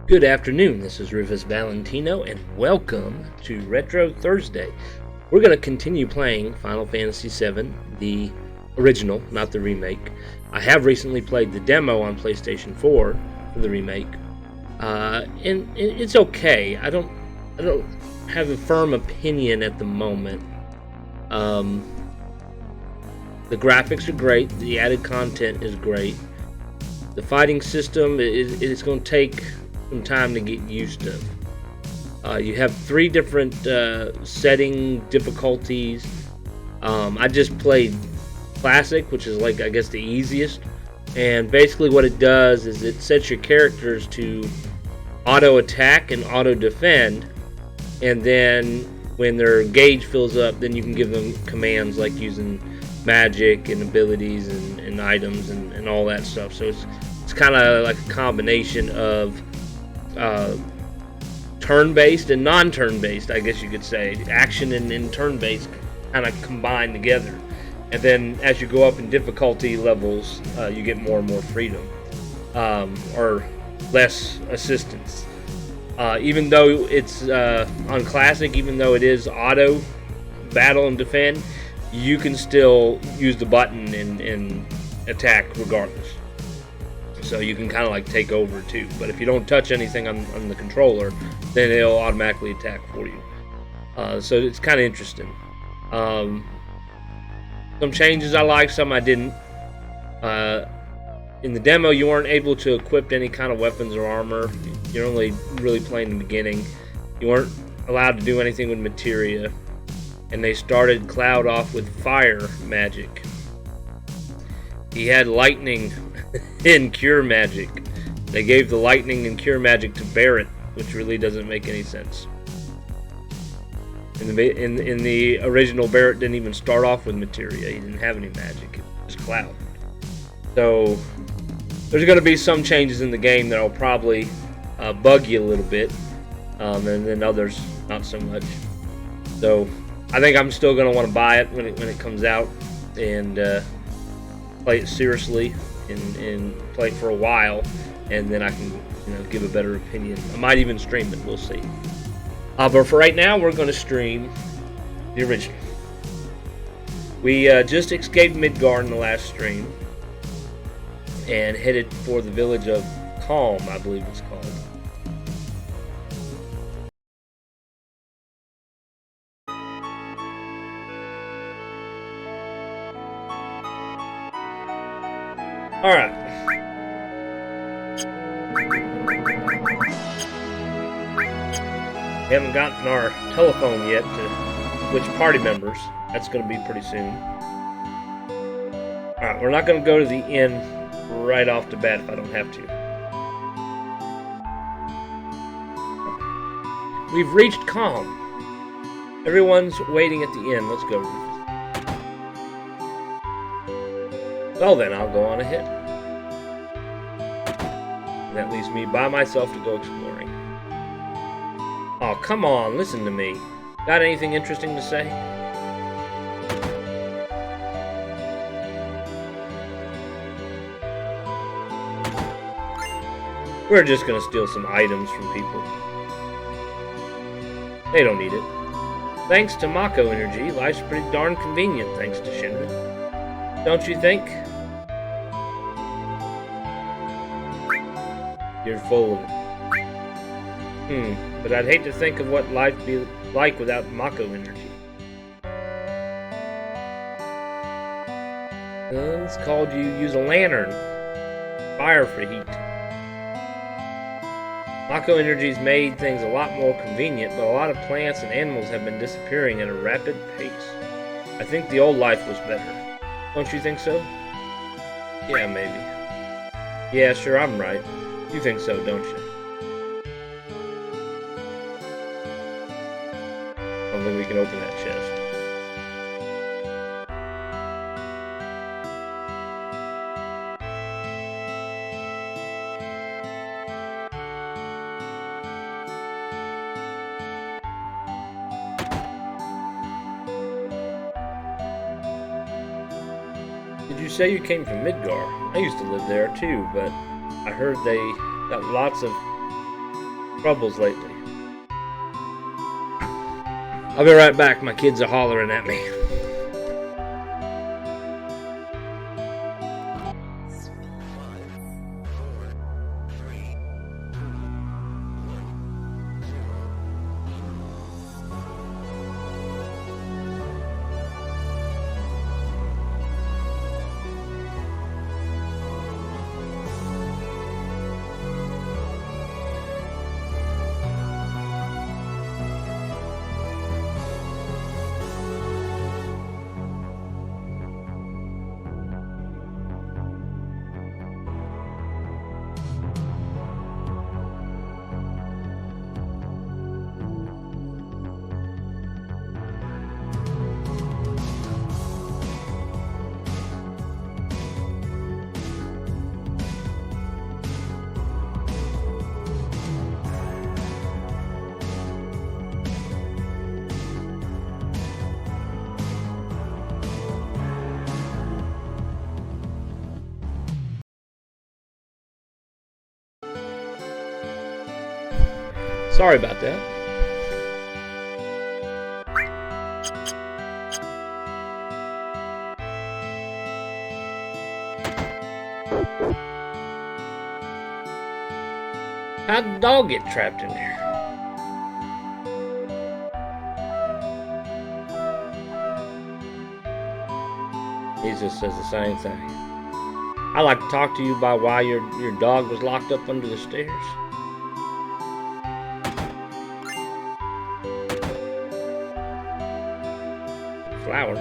Good afternoon, this is Rufus Valentino, and welcome to Retro Thursday. We're going to continue playing Final Fantasy VII, the original, not the remake. I have recently played the demo on PlayStation 4 for the remake, and it's okay. I don't have a firm opinion at the moment. The graphics are great, the added content is great. The fighting system is going to take some time to get used to. You have 3 different setting difficulties. I just played Classic, which is like, I guess, the easiest. And basically what it does is it sets your characters to auto attack and auto defend. And then when their gauge fills up, then you can give them commands like using magic and abilities and items and all that stuff. So it's kind of like a combination of turn-based and non-turn-based, I guess you could say. Action and turn-based kind of combined together. And then as you go up in difficulty levels, you get more and more freedom, or less assistance. Even though it's on Classic, even though it is auto battle and defend, you can still use the button and attack regardless. So you can kind of like take over too. But if you don't touch anything on the controller, then it'll automatically attack for you. So it's kind of interesting. Some changes I liked, some I didn't. In the demo, you weren't able to equip any kind of weapons or armor. You're only really playing the beginning. You weren't allowed to do anything with materia. And they started Cloud off with fire magic. He had lightning and cure magic. They gave the lightning and cure magic to Barrett, which really doesn't make any sense. In the original, Barrett didn't even start off with materia. He didn't have any magic. It was Cloud. So there's going to be some changes in the game that'll probably bug you a little bit, and then others not so much. So I think I'm still going to want to buy it when it comes out and play it seriously and play it for a while, and then I can give a better opinion. I might even stream it. We'll see. But for right now, we're going to stream the original. We just escaped Midgard in the last stream and headed for the village of Calm, I believe it's called. Alright. We haven't gotten our telephone yet to switch party members. That's going to be pretty soon. Alright, we're not going to go to the inn right off the bat if I don't have to. We've reached Calm. Everyone's waiting at the inn. Let's go, Rufus. Well then, I'll go on ahead. And that leaves me by myself to go exploring. Oh, come on, listen to me. Got anything interesting to say? We're just gonna steal some items from people. They don't need it. Thanks to Mako Energy, life's pretty darn convenient thanks to Shinra. Don't you think? You're full of it. But I'd hate to think of what life'd be like without Mako Energy. It's called you use a lantern. Fire for heat. Mako Energy's made things a lot more convenient, but a lot of plants and animals have been disappearing at a rapid pace. I think the old life was better. Don't you think so? Yeah, maybe. Yeah, sure, I'm right. You think so, don't you? I don't think we can open that chest. Did you say you came from Midgar? I used to live there too, but I heard they got lots of troubles lately. I'll be right back. My kids are hollering at me. Sorry about that. How'd the dog get trapped in there? Jesus says the same thing. I'd like to talk to you about why your dog was locked up under the stairs. Flower.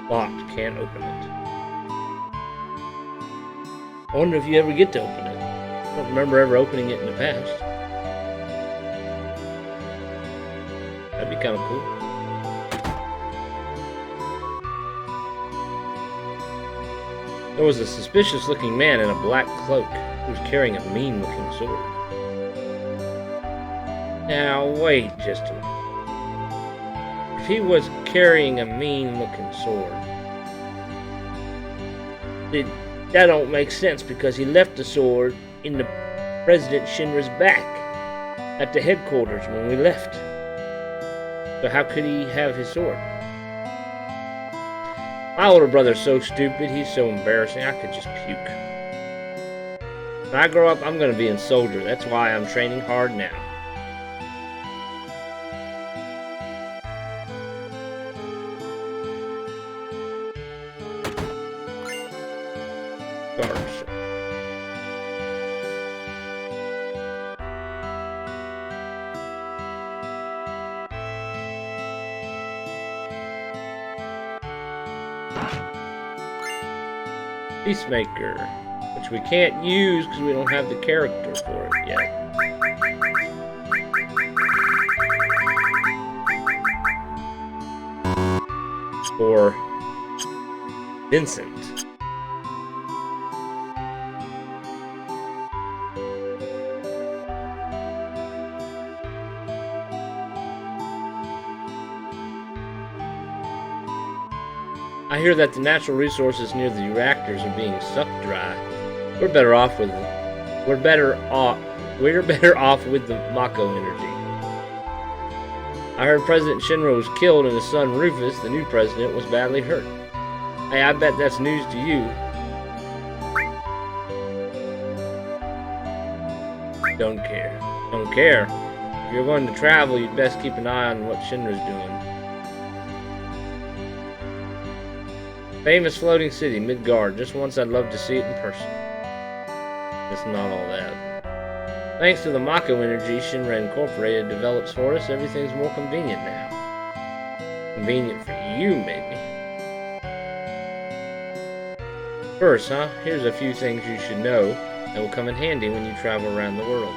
Locked, can't open it. I wonder if you ever get to open it. I don't remember ever opening it in the past. That'd be kind of cool. There was a suspicious looking man in a black cloak who was carrying a mean looking sword. Now wait just a minute. If he was carrying a mean-looking sword, that don't make sense because he left the sword in the President Shinra's back at the headquarters when we left. So how could he have his sword? My older brother's so stupid, he's so embarrassing, I could just puke. When I grow up, I'm going to be a soldier. That's why I'm training hard now. Peacemaker, which we can't use because we don't have the character for it yet. For Vincent. I hear that the natural resources near the reactors are being sucked dry. We're better off with the Mako energy. I heard President Shinra was killed and his son Rufus, the new president, was badly hurt. Hey, I bet that's news to you. Don't care. Don't care. If you're going to travel, you'd best keep an eye on what Shinra's doing. Famous floating city, Midgard. Just once I'd love to see it in person. It's not all that. Thanks to the Mako energy Shinra Incorporated develops for us, everything's more convenient now. Convenient for you, maybe. First, here's a few things you should know that will come in handy when you travel around the world.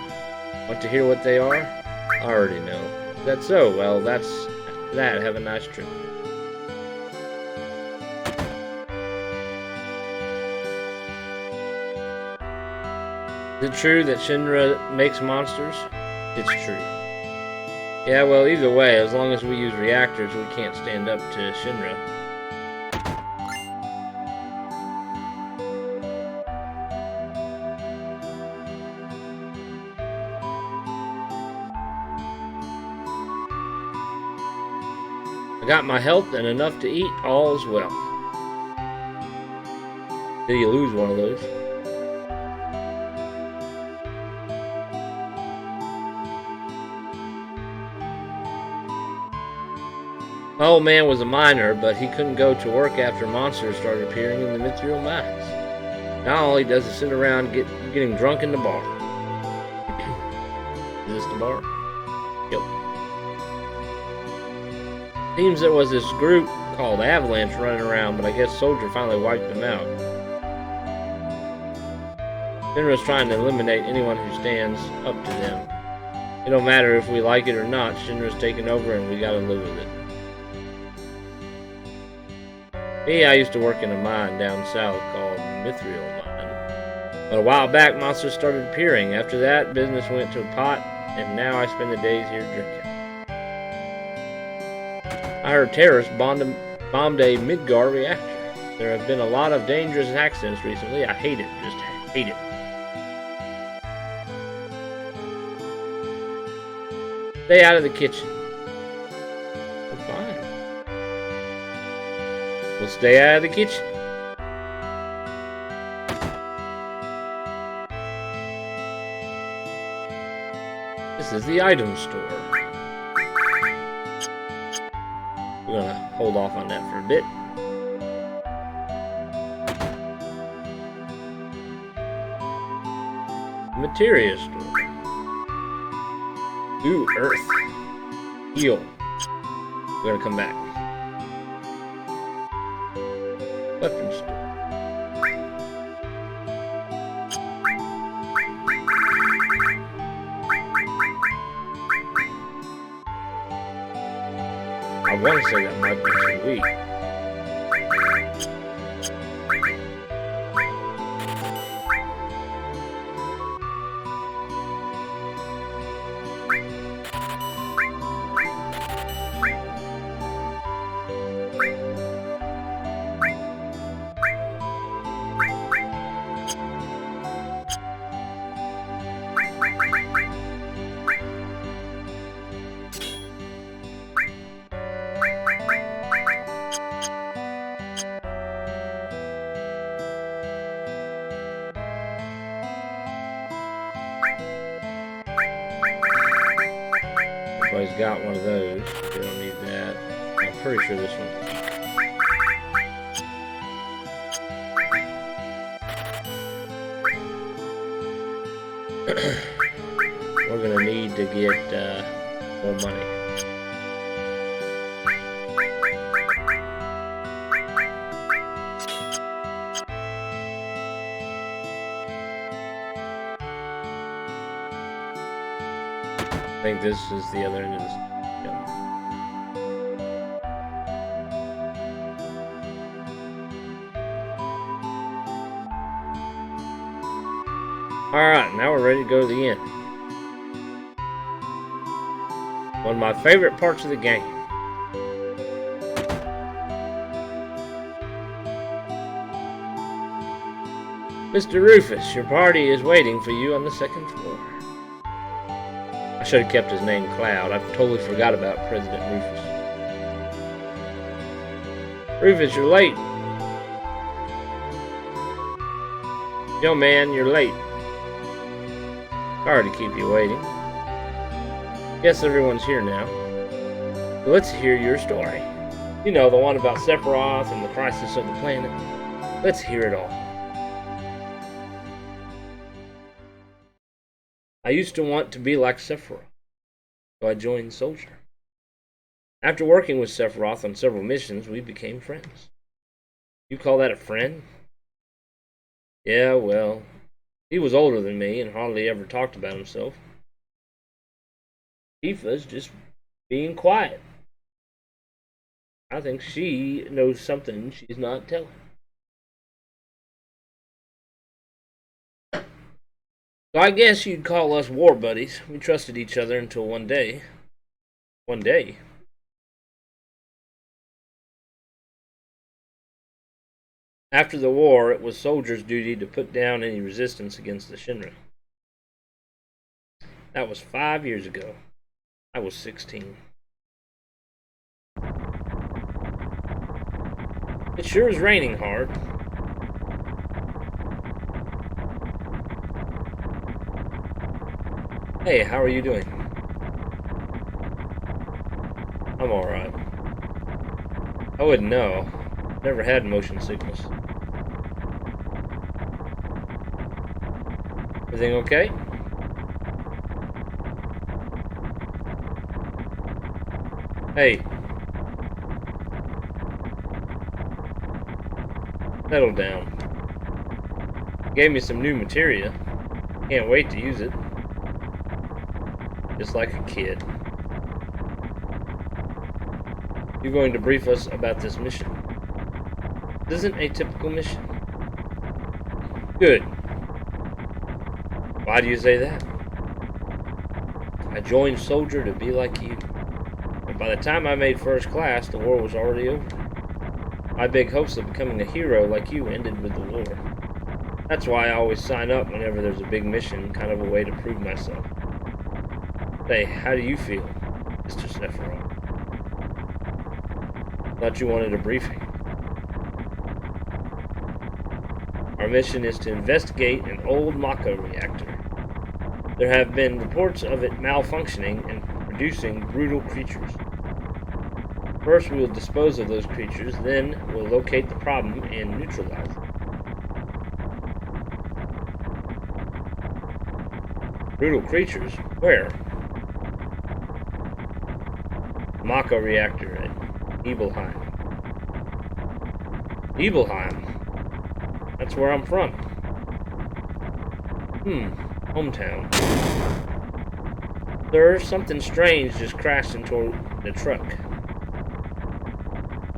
Want to hear what they are? I already know. Is that so? Well, that's that. Have a nice trip. Is it true that Shinra makes monsters? It's true. Yeah, well, either way, as long as we use reactors, we can't stand up to Shinra. I got my health and enough to eat, all is well. Till you lose one of those. My old man was a miner, but he couldn't go to work after monsters started appearing in the mithril mines. Now all he does is sit around getting drunk in the bar. Is this the bar? Yep. Seems there was this group called Avalanche running around, but I guess Soldier finally wiped them out. Shinra's trying to eliminate anyone who stands up to them. It don't matter if we like it or not, Shinra's taking over and we gotta live with it. Me, I used to work in a mine down south called Mithril Mine. But a while back, monsters started appearing. After that, business went to a pot, and now I spend the days here drinking. I heard terrorists bombed a Midgar reactor. There have been a lot of dangerous accidents recently. I hate it, just hate it. Stay out of the kitchen. I'm fine. We'll stay out of the kitchen. This is the item store. We're gonna hold off on that for a bit. Materia store. Ooh, earth. Heal. We're gonna come back. Weapon store. I want to say that might be too weak. Everybody's got one of those. They don't need that. I'm pretty sure this one's weak. We're gonna need to get more money. I think this is the other end of this. Yep. Alright, now we're ready to go to the end. One of my favorite parts of the game. Mr. Rufus, your party is waiting for you on the second floor. I should have kept his name Cloud. I totally forgot about President Rufus. Rufus, you're late. Yo, man, you're late. Sorry to keep you waiting. Guess everyone's here now. So let's hear your story. You know, the one about Sephiroth and the crisis of the planet. Let's hear it all. I used to want to be like Sephiroth, so I joined Soldier. After working with Sephiroth on several missions, we became friends. You call that a friend? Yeah, well, he was older than me and hardly ever talked about himself. Tifa's just being quiet. I think she knows something she's not telling. So I guess you'd call us war buddies. We trusted each other until one day. One day? After the war, it was Soldier's duty to put down any resistance against the Shinra. That was 5 years ago. I was 16. It sure is raining hard. Hey, how are you doing? I'm alright. I wouldn't know. Never had motion sickness. Everything okay? Hey, settle down. You gave me some new materia. Can't wait to use it. Just like a kid. You're going to brief us about this mission. This isn't a typical mission. Good. Why do you say that? I joined Soldier to be like you. But by the time I made first class, the war was already over. My big hopes of becoming a hero like you ended with the war. That's why I always sign up whenever there's a big mission, kind of a way to prove myself. Say, how do you feel, Mr. Sephiroth? Thought you wanted a briefing. Our mission is to investigate an old Mako reactor. There have been reports of it malfunctioning and producing brutal creatures. First, we will dispose of those creatures, then we'll locate the problem and neutralize it. Brutal creatures? Where? Mako reactor at Nibelheim. Nibelheim? That's where I'm from. Hometown. Sir, something strange just crashed into the truck.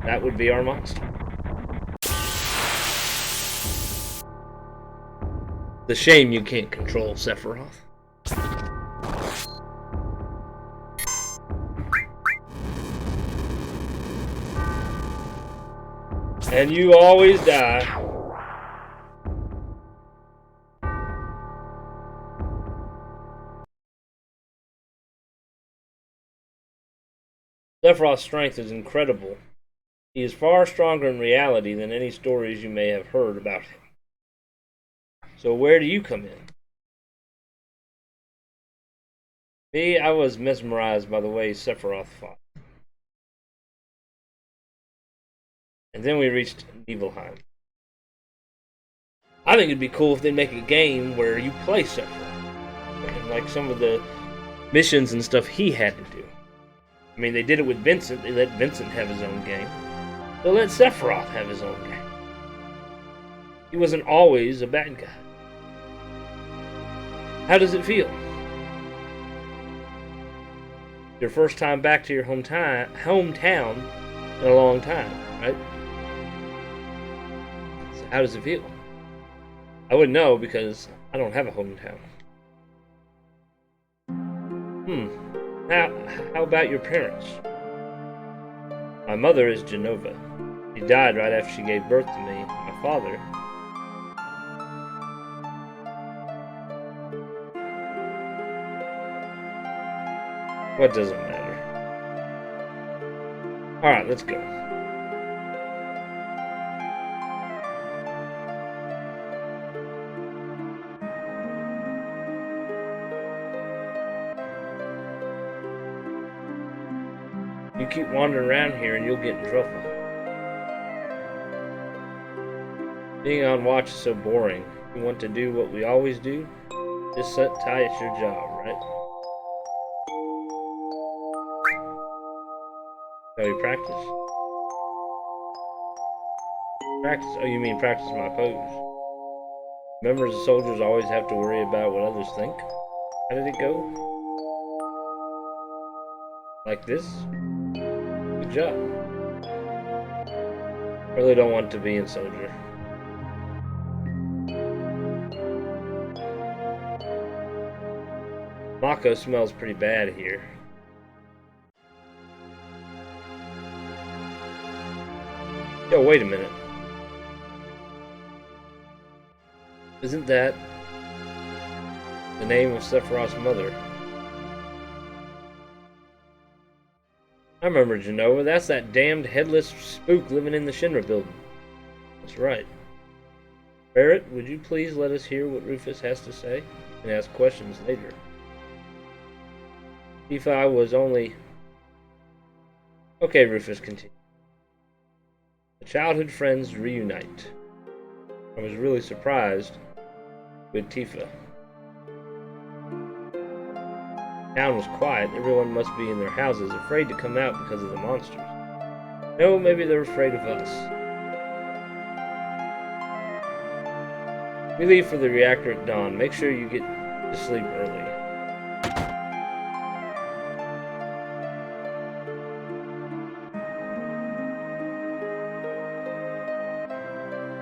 That would be our monster. The shame you can't control, Sephiroth. And you always die. Sephiroth's strength is incredible. He is far stronger in reality than any stories you may have heard about him. So where do you come in? Me, I was mesmerized by the way Sephiroth fought. And then we reached Nibelheim. I think it'd be cool if they make a game where you play Sephiroth. And like some of the missions and stuff he had to do. I mean, they did it with Vincent. They let Vincent have his own game. They'll let Sephiroth have his own game. He wasn't always a bad guy. How does it feel? Your first time back to your hometown in a long time, right? So how does it feel? I wouldn't know because I don't have a hometown. How about your parents? My mother is Genova. She died right after she gave birth to me. My father... What doesn't matter? Alright, let's go. You keep wandering around here and you'll get in trouble. Being on watch is so boring. You want to do what we always do? Just sit tight at your job, right? Shall we practice? Practice? Oh, you mean practice my pose. Members of soldiers always have to worry about what others think. How did it go? Like this? Good job. Really don't want to be in soldier. Mako smells pretty bad here. Yo, wait a minute. Isn't that the name of Sephiroth's mother? I remember Genova. That's that damned headless spook living in the Shinra building. That's right. Barrett, would you please let us hear what Rufus has to say and ask questions later? Tifa was only... Okay, Rufus, continue. The childhood friends reunite. I was really surprised with Tifa. Town was quiet. Everyone must be in their houses, afraid to come out because of the monsters. No, maybe they're afraid of us. We leave for the reactor at dawn. Make sure you get to sleep early.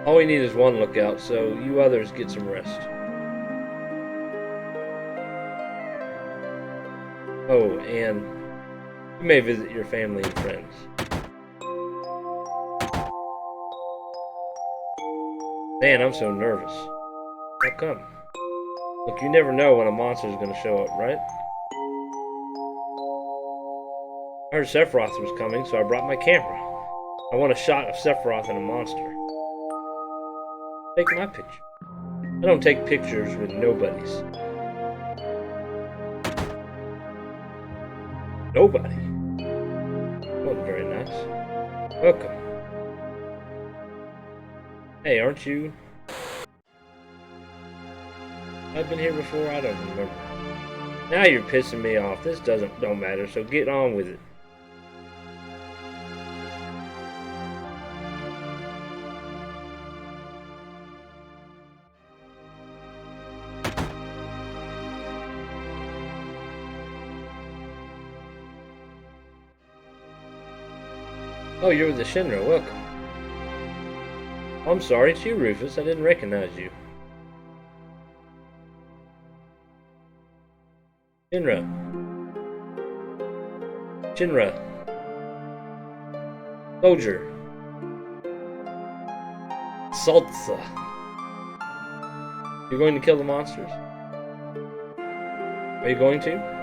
All we need is one lookout, so you others get some rest. Oh, and you may visit your family and friends. Man, I'm so nervous. How come? Look, you never know when a monster is going to show up, right? I heard Sephiroth was coming, so I brought my camera. I want a shot of Sephiroth and a monster. Take my picture. I don't take pictures with nobodies. Nobody? Wasn't very nice. Welcome. Hey, aren't you? I've been here before, I don't remember. Now you're pissing me off. This don't matter, so get on with it. Oh, you're with the Shinra. Welcome. I'm sorry, it's you, Rufus. I didn't recognize you. Shinra. Shinra. Soldier. Salsa. You're going to kill the monsters? Are you going to?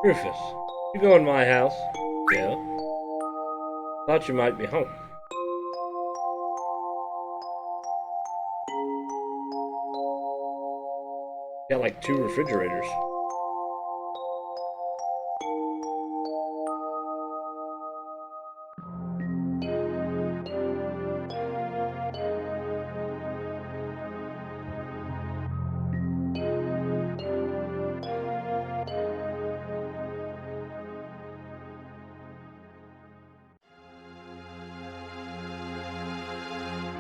Rufus, you go in my house? Yeah. Thought you might be home. Got like 2 refrigerators.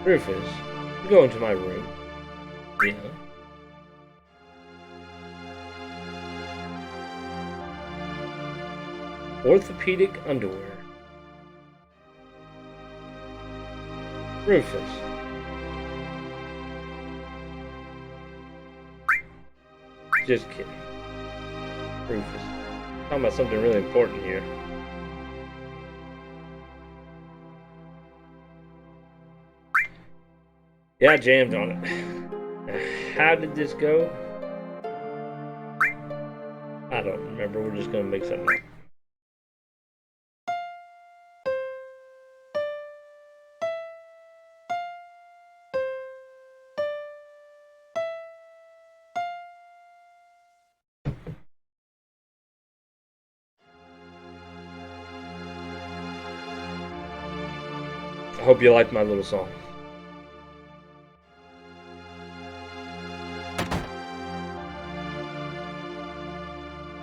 Rufus, you go into my room. Yeah. Orthopedic underwear. Rufus. Just kidding. Rufus. Talking about something really important here. Yeah, I jammed on it. How did this go? I don't remember. We're just gonna make something up. I hope you like my little song.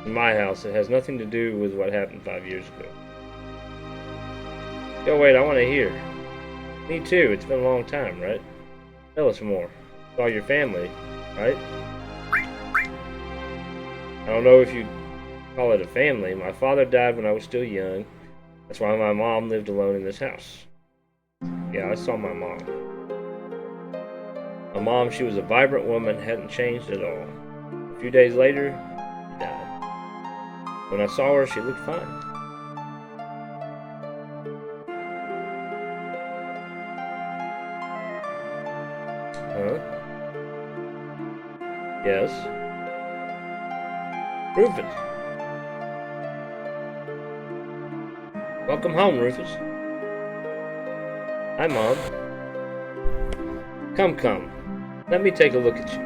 In my house, it has nothing to do with what happened 5 years ago. Yo, wait, I want to hear. Me too, it's been a long time, right? Tell us more. Saw your family, right? I don't know if you call it a family. My father died when I was still young. That's why my mom lived alone in this house. Yeah, I saw my mom. A mom, she was a vibrant woman, hadn't changed at all. A few days later, she died. When I saw her, she looked fine. Huh? Yes? Rufus. Welcome home, Rufus. Hi, Mom. Come. Let me take a look at you.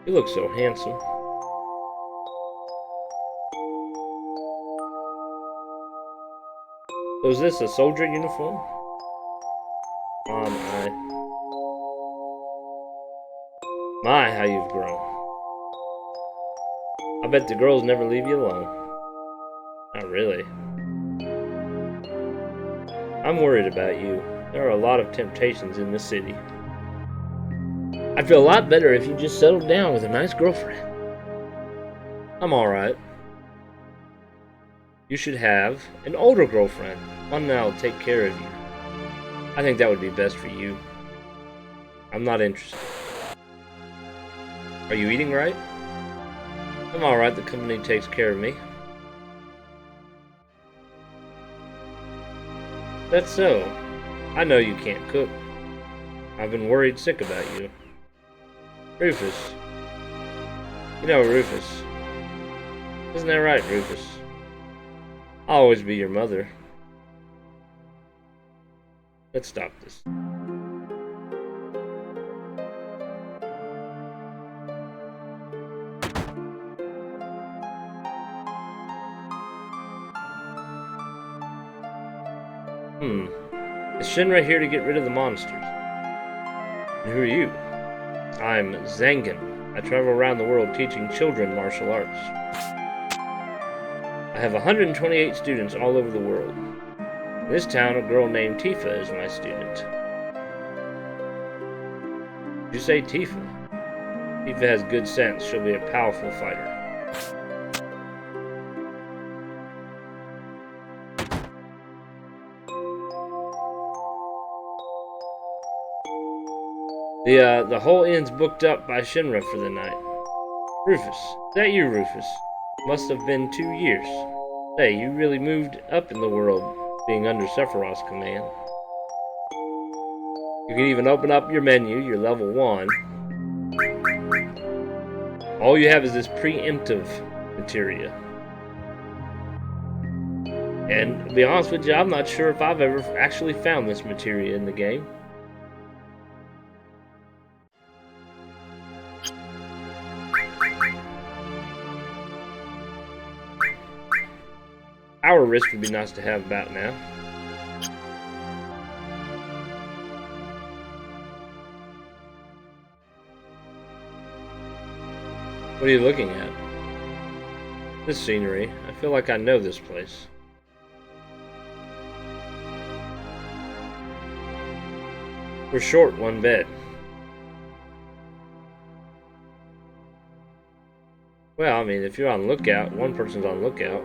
You look so handsome. So is this a soldier uniform? My, how you've grown. I bet the girls never leave you alone. Not really. I'm worried about you. There are a lot of temptations in this city. I'd feel a lot better if you just settled down with a nice girlfriend. I'm alright. You should have an older girlfriend, one that'll take care of you. I think that would be best for you. I'm not interested. Are you eating right? I'm alright, the company takes care of me. That's so. I know you can't cook. I've been worried sick about you. Rufus. You know, Rufus. Isn't that right, Rufus? I'll always be your mother. Let's stop this. Is Shinra here to get rid of the monsters? And who are you? I'm Zangan. I travel around the world teaching children martial arts. I have 128 students all over the world. In this town, a girl named Tifa is my student. Did you say Tifa? Tifa has good sense. She'll be a powerful fighter. The whole inn's booked up by Shinra for the night. Rufus, is that you, Rufus? Must have been 2 years. Hey, you really moved up in the world, being under Sephiroth's command. You can even open up your menu, you're level 1. All you have is this preemptive materia. And to be honest with you, I'm not sure if I've ever actually found this materia in the game. Our wrist would be nice to have about now. What are you looking at? This scenery. I feel like I know this place. We're short one bed. Well, I mean, if you're on lookout, one person's on lookout.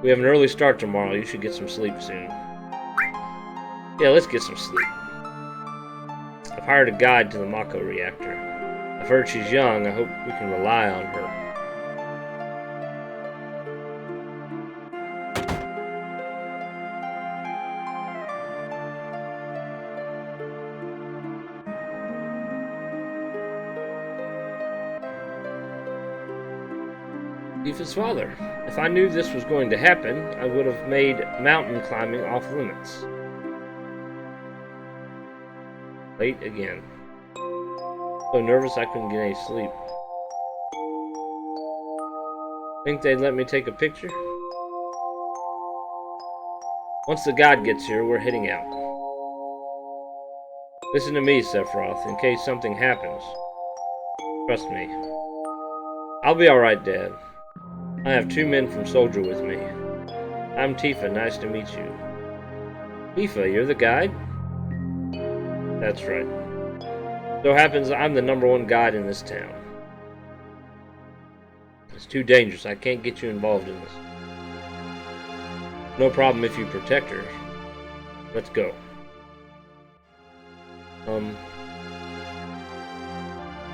We have an early start tomorrow. You should get some sleep soon. Yeah, let's get some sleep. I've hired a guide to the Mako reactor. I've heard she's young. I hope we can rely on her. Tifa's father. If I knew this was going to happen, I would have made mountain climbing off limits. Late again. So nervous I couldn't get any sleep. Think they'd let me take a picture? Once the guide gets here, we're heading out. Listen to me, Sephiroth, in case something happens. Trust me. I'll be alright, Dad. I have 2 men from Soldier with me. I'm Tifa, nice to meet you. Tifa, you're the guide? That's right. So happens I'm the #1 guide in this town. It's too dangerous. I can't get you involved in this. No problem if you protect her. Let's go. Mr.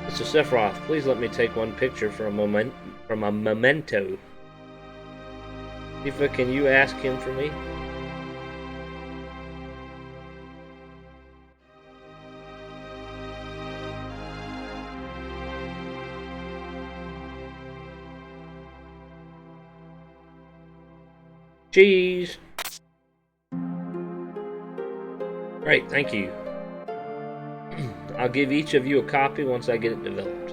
Sephiroth, please let me take one picture for a memento. Tifa, can you ask him for me? Cheese! Great, thank you. I'll give each of you a copy once I get it developed.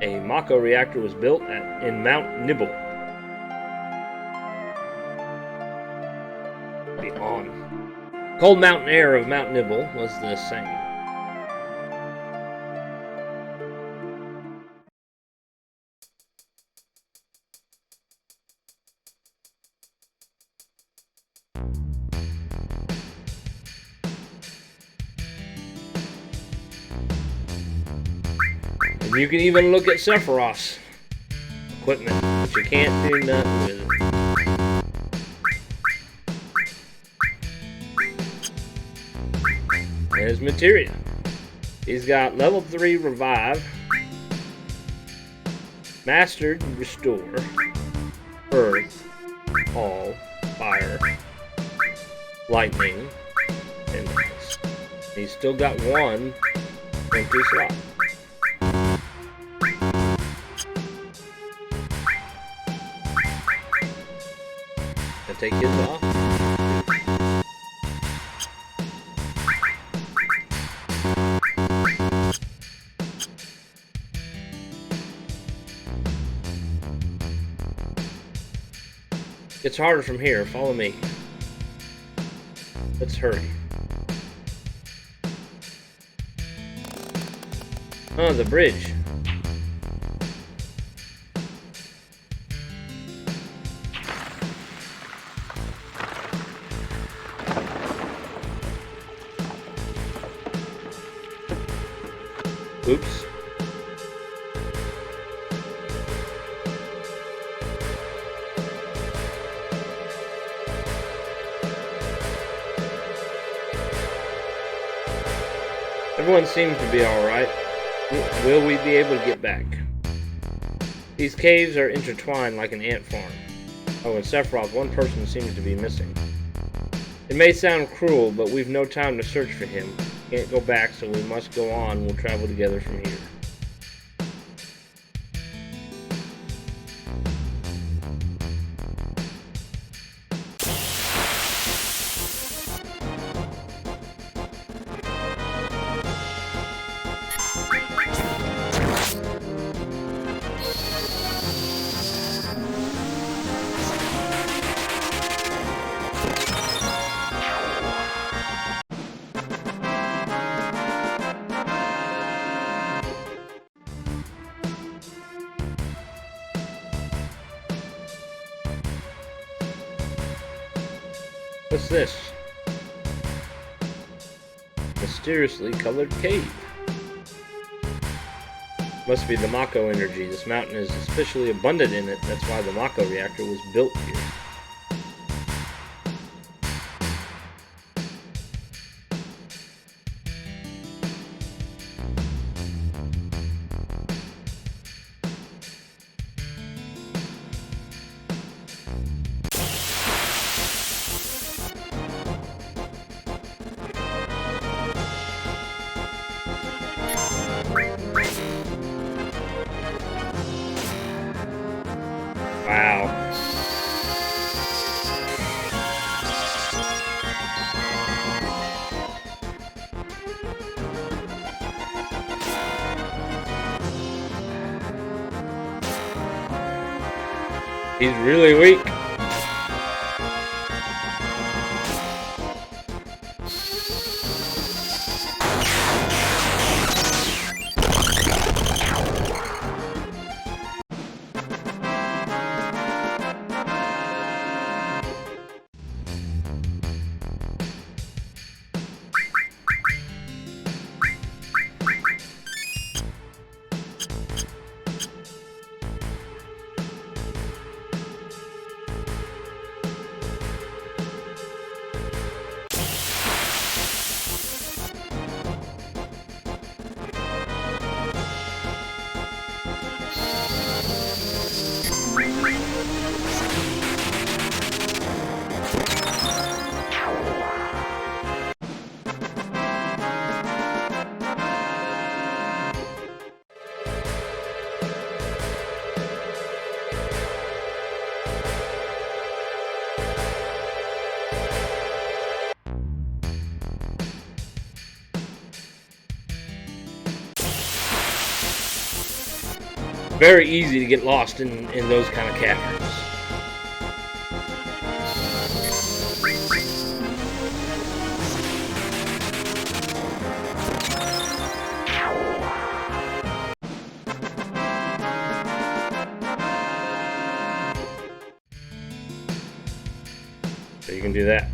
A Mako reactor was built in Mount Nibble. Be on. Cold mountain air of Mount Nibble was the same. You can even look at Sephiroth's equipment, but you can't do nothing with it. And his materia. He's got level 3 revive, mastered restore, earth, all, fire, lightning, and ice. He's still got one empty slot. Take his off. It's harder from here. Follow me. Let's hurry. Oh, the bridge. Oops. Everyone seems to be alright. Will we be able to get back? These caves are intertwined like an ant farm. Oh, and Sephiroth, one person seems to be missing. It may sound cruel, but we've no time to search for him. Can't go back, so we must go on. We'll travel together from here. What's this? Mysteriously colored cave. Must be the Mako energy. This mountain is especially abundant in it. That's why the Mako reactor was built here. Wow. He's really weak. very easy to get lost in those kind of caverns. So you can do that.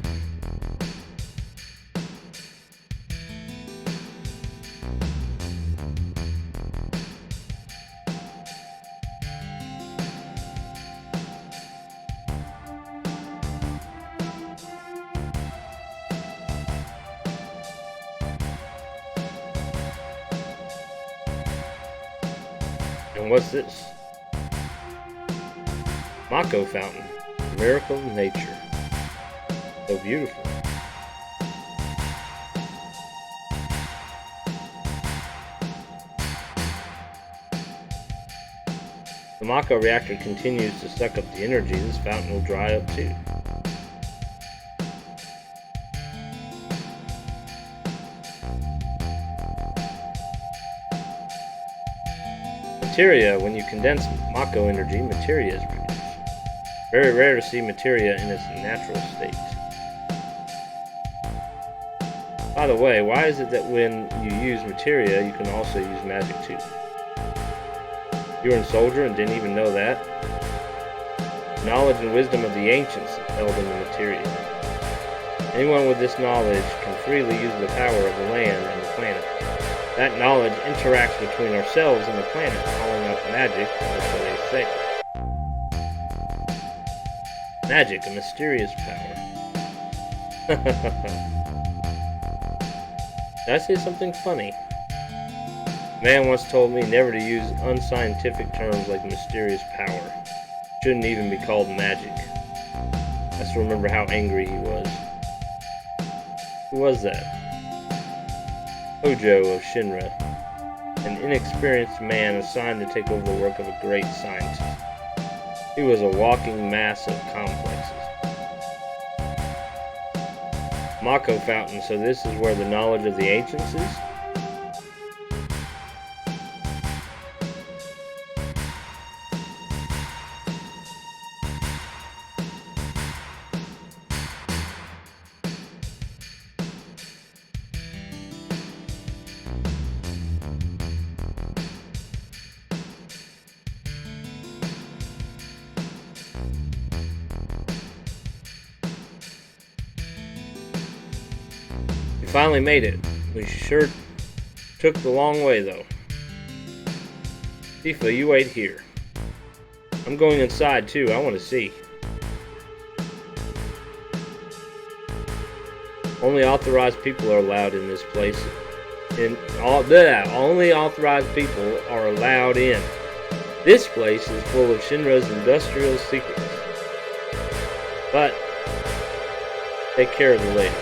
And what's this? Mako Fountain. Miracle of nature. So beautiful. The Mako reactor continues to suck up the energy. This fountain will dry up too. Materia. When you condense Mako energy, materia is produced. Very rare to see materia in its natural state. By the way, why is it that when you use materia, you can also use magic too? You were a soldier and didn't even know that? Knowledge and wisdom of the ancients held in the materia. Anyone with this knowledge can freely use the power of the land and the planet. That knowledge interacts between ourselves and the planet, calling up magic, or so they say. Magic, a mysterious power. Did I say something funny? A man once told me never to use unscientific terms like mysterious power. Shouldn't even be called magic. I still remember how angry he was. Who was that? Hojo of Shinra, an inexperienced man assigned to take over the work of a great scientist. He was a walking mass of complexes. Mako Fountain, so this is where the knowledge of the ancients is? Finally made it. We sure took the long way though. Tifa, you wait here. I'm going inside too. I want to see. Only authorized people are allowed in this place. Only authorized people are allowed in. This place is full of Shinra's industrial secrets. But take care of the lady.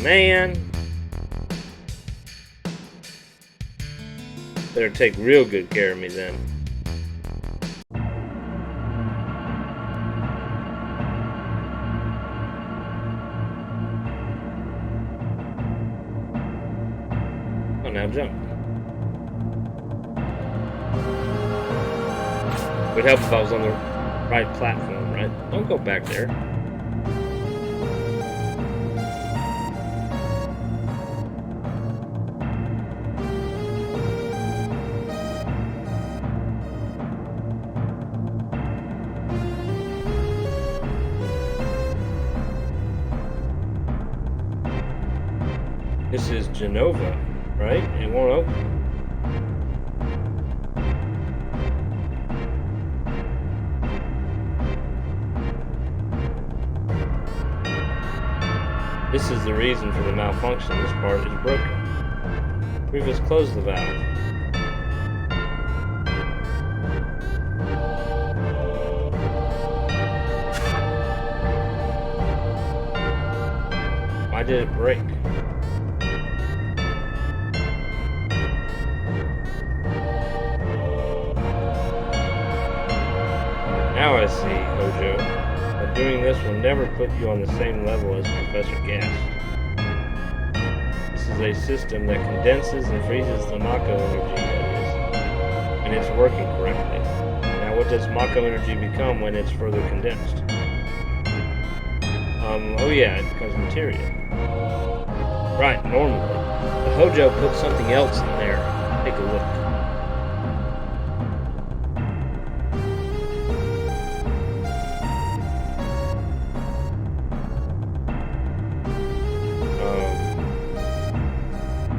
Man. Better take real good care of me then. Oh, now jump. It would help if I was on the right platform, right? Don't go back there. This is Genova, right? It won't open. This is the reason for the malfunction. This part is broken. We've just closed the valve. Why did it break? Now I see, Hojo. But doing this will never put you on the same level as Professor Gas. is a system that condenses and freezes the Mako energy, that is, and it's working correctly. Now, what does Mako energy become when it's further condensed? Oh yeah, it becomes materia. Right, normally. The Hojo put something else in there. Take a look.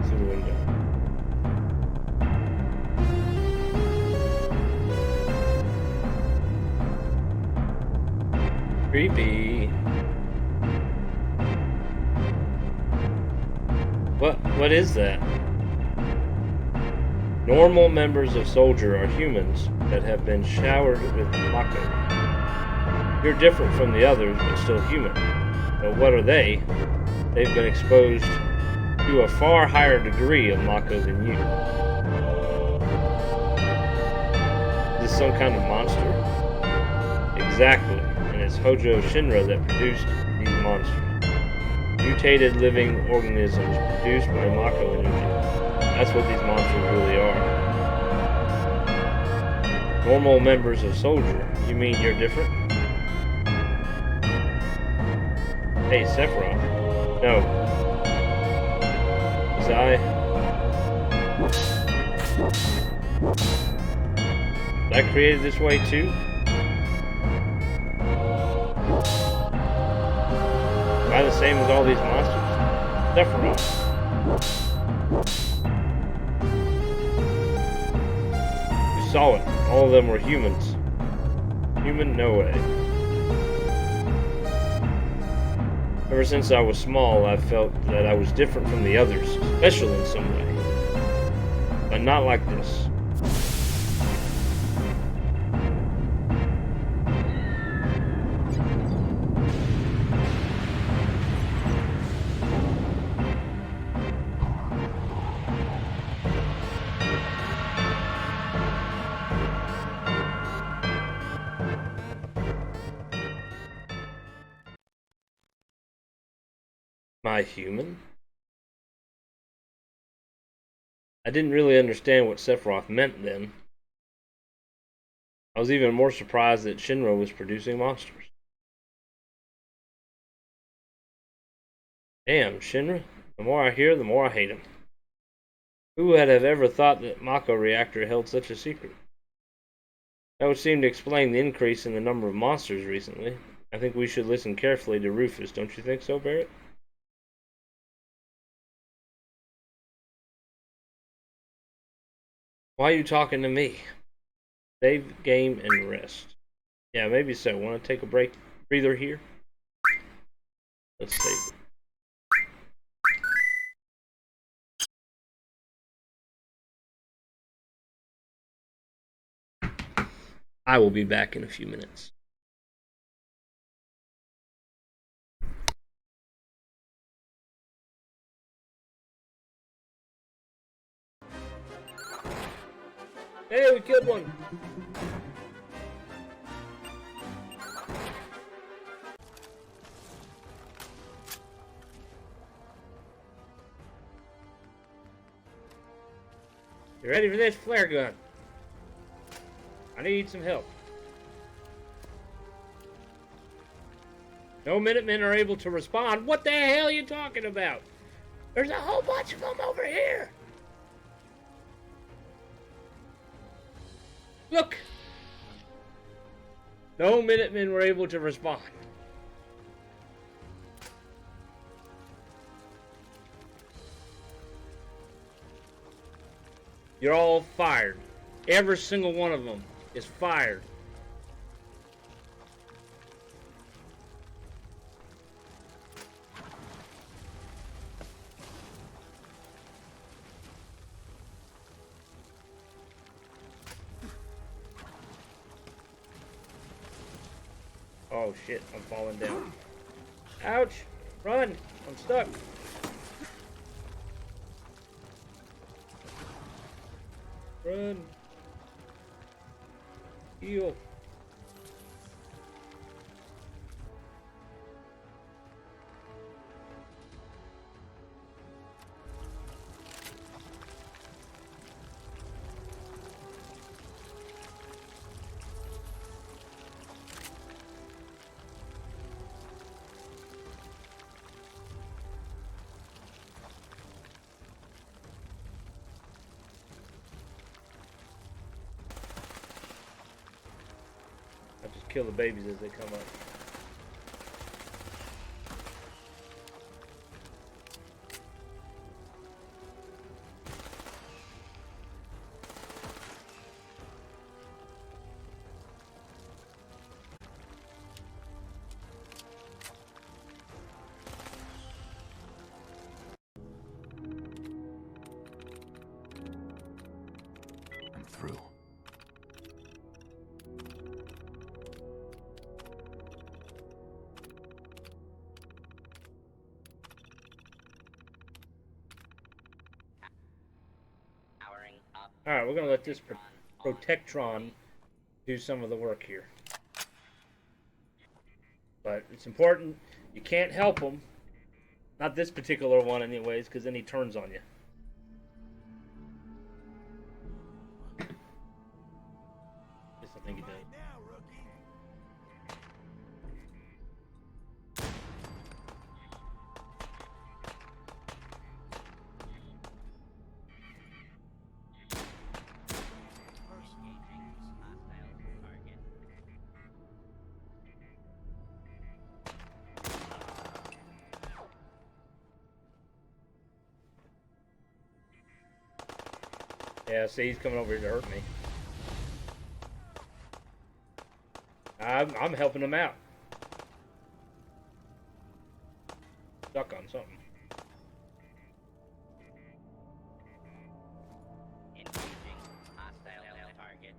Through the window. Creepy. What is that? Normal members of Soldier are humans that have been showered with Mako. You're different from the others, but still human. But what are they? They've been exposed to a far higher degree of Mako than you. Is this some kind of monster? Exactly, and it's Hojo Shinra that produced these monsters. Mutated living organisms produced by Mako energy. That's what these monsters really are. Normal members of Soldier. You mean you're different? Hey, Sephiroth. No. Was I created this way too? Am I the same as all these monsters? Sephiroth. You saw it. All of them were humans. Human? No way. Ever since I was small, I felt that I was different from the others, special in some way. But not like this. Am I human? I didn't really understand what Sephiroth meant then. I was even more surprised that Shinra was producing monsters. Damn, Shinra. The more I hear, the more I hate him. Who would have ever thought that Mako Reactor held such a secret? That would seem to explain the increase in the number of monsters recently. I think we should listen carefully to Rufus, don't you think so, Barrett? Why are you talking to me? Save game and rest. Yeah, maybe so. Want to take a breather here? Let's save it. I will be back in a few minutes. Hey, we killed one! You ready for this flare gun? I need some help. No Minutemen are able to respond. What the hell are you talking about? There's a whole bunch of them over here. Look. No Minutemen were able to respond. You're all fired. Every single one of them is fired. Oh shit, I'm falling down. Ouch! Run! I'm stuck. Run. Heal. kill the babies as they come up. I'm through. Alright, we're going to let this Protectron do some of the work here. But it's important. You can't help him. Not this particular one anyways, because then he turns on you. Yes, I think he does. Yeah, see, he's coming over here to hurt me. I'm helping him out. Stuck on something. Engaging hostile target.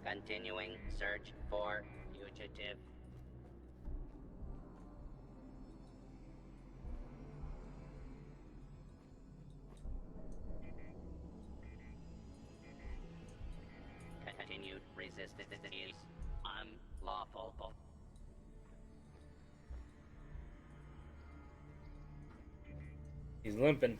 Continuing search for fugitive. Continued resistance is unlawful. He's limping.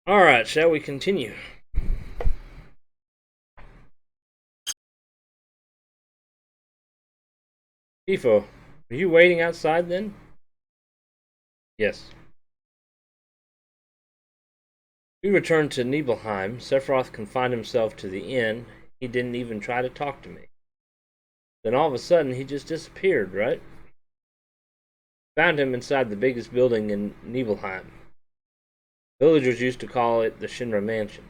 Alright, shall we continue? Tifo, are you waiting outside then? Yes. We returned to Nibelheim. Sephiroth confined himself to the inn. He didn't even try to talk to me. Then all of a sudden, he just disappeared, right? Found him inside the biggest building in Nibelheim. Villagers used to call it the Shinra Mansion.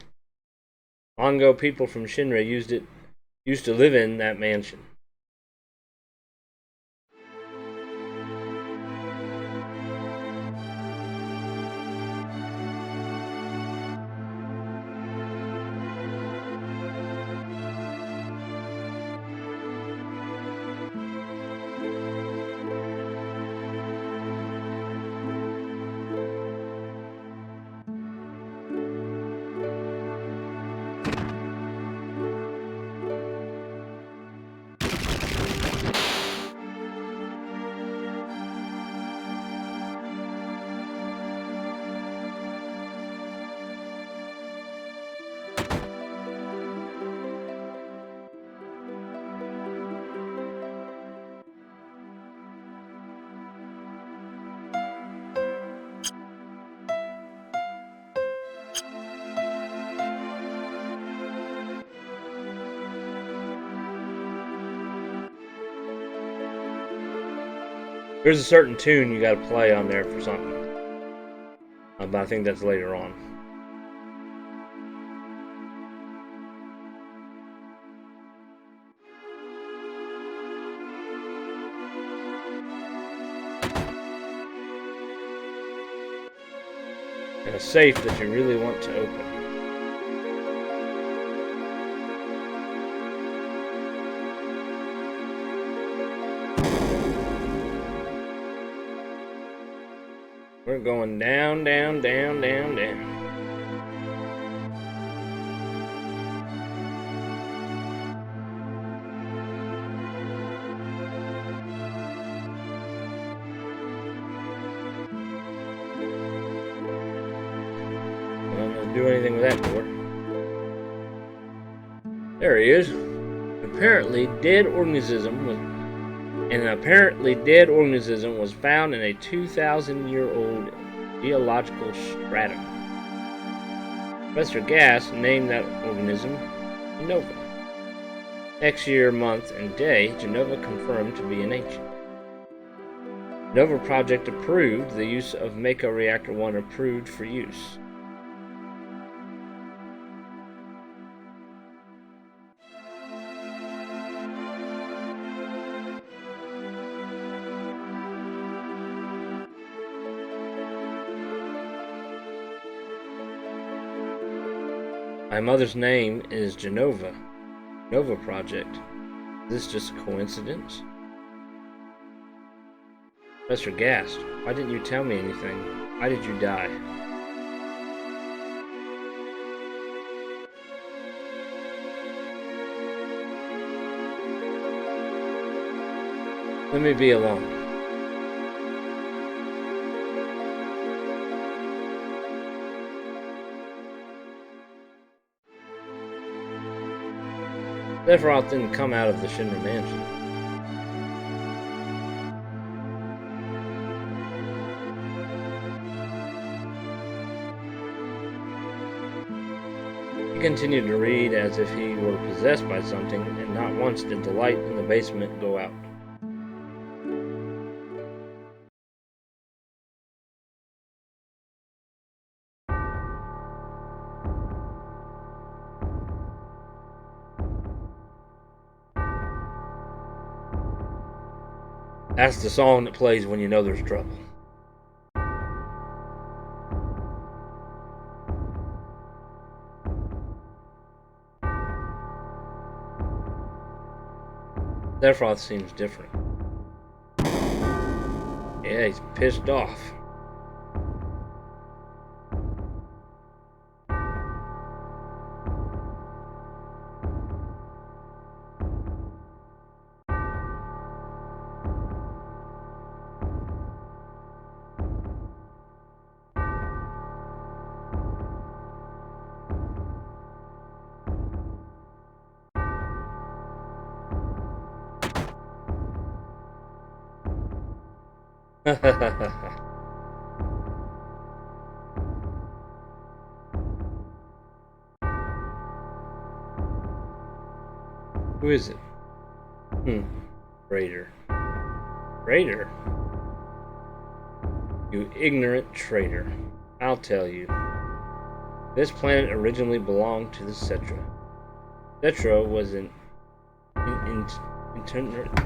Long ago, people from Shinra used to live in that mansion. There's a certain tune you gotta play on there for something. But I think that's later on. and a safe that you really want to open. We're going down, down, down, down, down. I don't know to do anything with that door. There he is. An apparently dead organism was found in a 2,000-year-old geological stratum. Professor Gass named that organism Genova. Next year, month, and day, Genova confirmed to be an ancient. Genova Project approved. The use of Mako Reactor 1 approved for use. My mother's name is Genova. Genova Project. Is this just a coincidence? Professor Gast, why didn't you tell me anything? Why did you die? Let me be alone. Sephiroth didn't come out of the Shinra mansion. He continued to read as if he were possessed by something, and not once did the light in the basement go out. That's the song that plays when you know there's trouble. Sephiroth seems different. Yeah, he's pissed off. Who is it? Traitor. Traitor? You ignorant traitor. I'll tell you. This planet originally belonged to the Cetra. Cetra was an itinerant.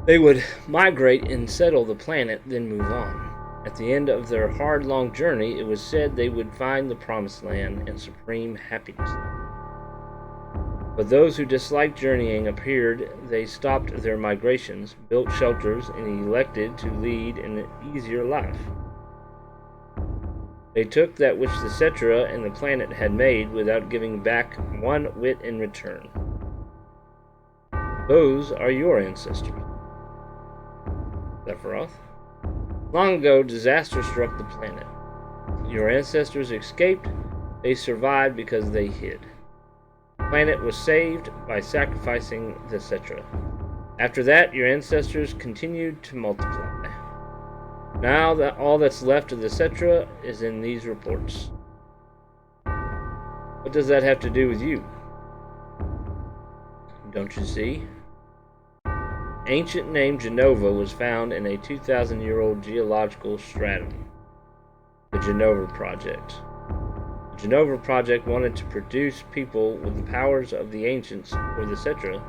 They would migrate and settle the planet, then move on. At the end of their hard, long journey, it was said they would find the Promised Land and supreme happiness. But those who disliked journeying appeared. They stopped their migrations, built shelters, and elected to lead an easier life. They took that which the Cetra and the planet had made without giving back one whit in return. Those are your ancestors. Sephiroth. Long ago, disaster struck the planet. Your ancestors escaped. They survived because they hid. The planet was saved by sacrificing the Cetra. After that, your ancestors continued to multiply. Now that all that's left of the Cetra is in these reports. What does that have to do with you? Don't you see? ancient name Genova was found in a 2,000-year-old geological stratum, the Genova Project. The Genova Project wanted to produce people with the powers of the ancients, or the Cetra.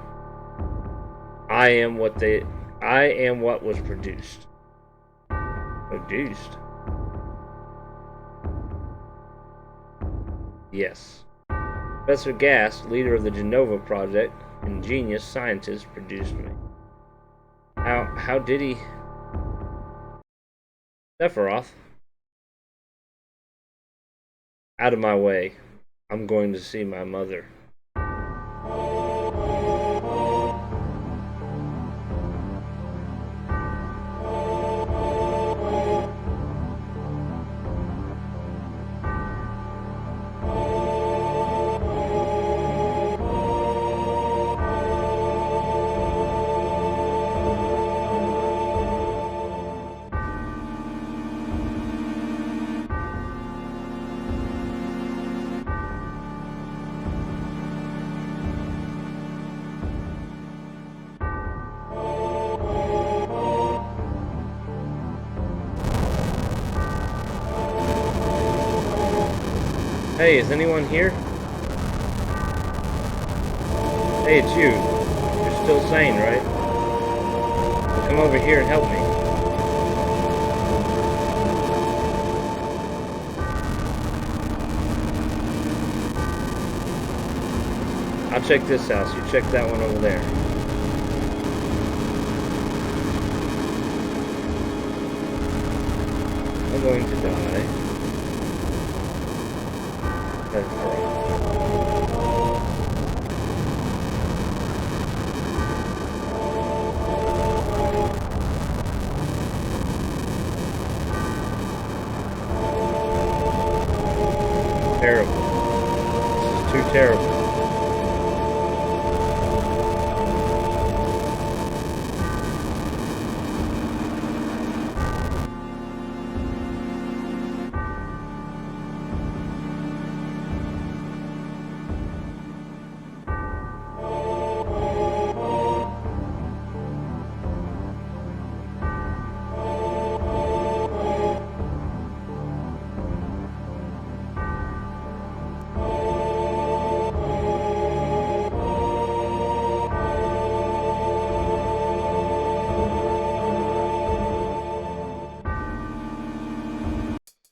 I am what was produced. Produced? Yes. Professor Gass, leader of the Genova Project, ingenious scientist, produced me. How did he? Sephiroth? Out of my way. I'm going to see my mother. Hey, is anyone here? Hey, it's you. You're still sane, right? Well, come over here and help me. I'll check this house. You check that one over there. I'm going to die. Terrible. This is too terrible.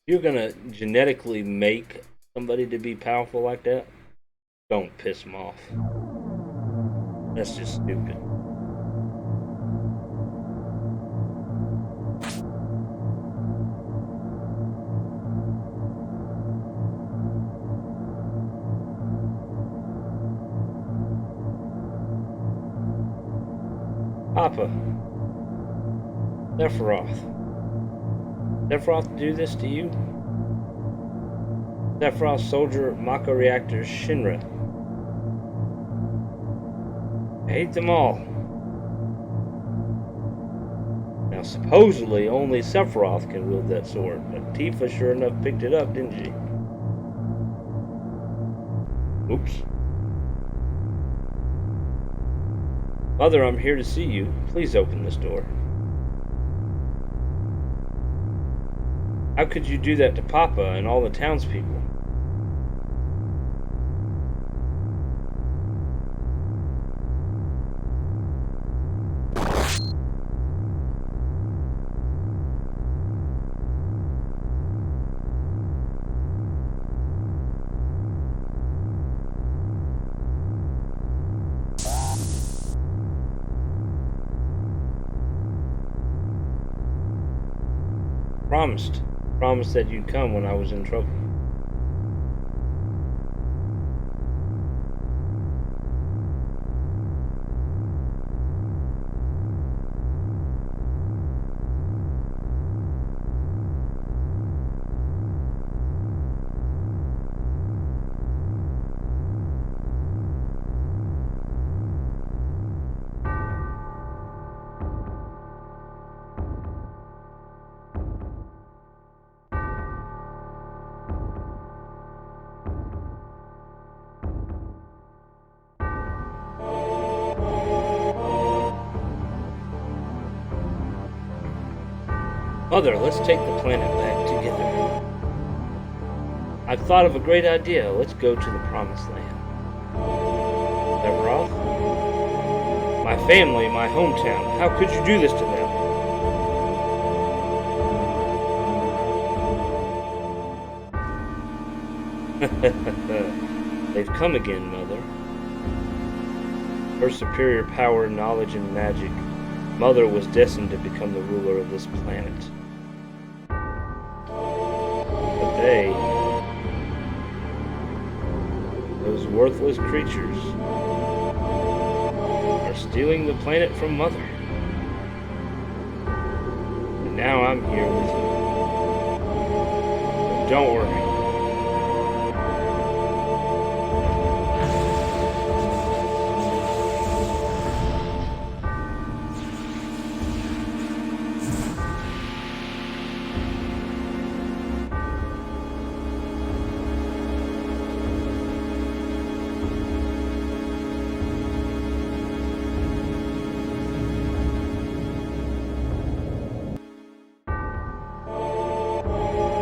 You're gonna genetically make somebody to be powerful like that? Don't piss them off. That's just stupid. Papa. Sephiroth. Sephiroth do this to you? Sephiroth soldier Mako reactor Shinra. I hate them all. Now supposedly only Sephiroth can wield that sword, but Tifa sure enough picked it up, didn't she? Oops. Mother, I'm here to see you. Please open this door. How could you do that to Papa and all the townspeople? Promised that you'd come when I was in trouble. Mother, let's take the planet back together. I've thought of a great idea. Let's go to the Promised Land. Sephiroth? My family, my hometown. How could you do this to them? They've come again, Mother. Her superior power, knowledge, and magic, Mother was destined to become the ruler of this planet. But they, those worthless creatures, are stealing the planet from Mother. And now I'm here with you. So don't worry.